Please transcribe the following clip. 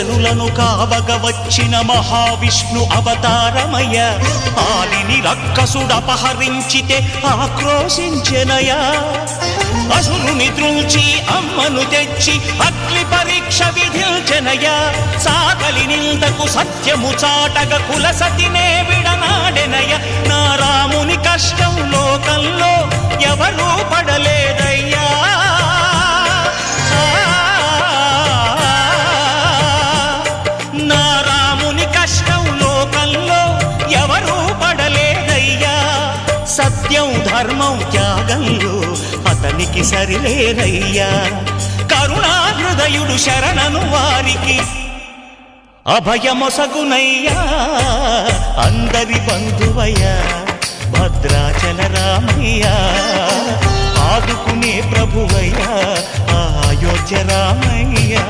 జనులను కావగ వచ్చిన మహావిష్ణు అవతారమయ. ఆలిని రక్కసుడపహరించితే ఆక్రోశించెనయా. అసురుని త్రుంచి అమ్మను తెచ్చి అగ్ని పరీక్ష విధించెనయా. సాగలి నిందకు సత్యము చాటగ కులసతినే విడనాడెనయ. నా రాముని కష్టం లోకంలో ఎవరూ పడలేదయ్యా. నా రాముని కష్టం లోకంలో ఎవరూ పడలేదయ్యా. సత్యం ధర్మం త్యాగంలో అతనికి సరిలేరయ్యా. కరుణాహృదయుడు శరణను వారికి అభయమొసగునయ్యా. అందరి బంధువయ్యా భద్రాచల రామయ్య. ఆదుకునే ప్రభువయ్యా అయోధ్య రామయ్య.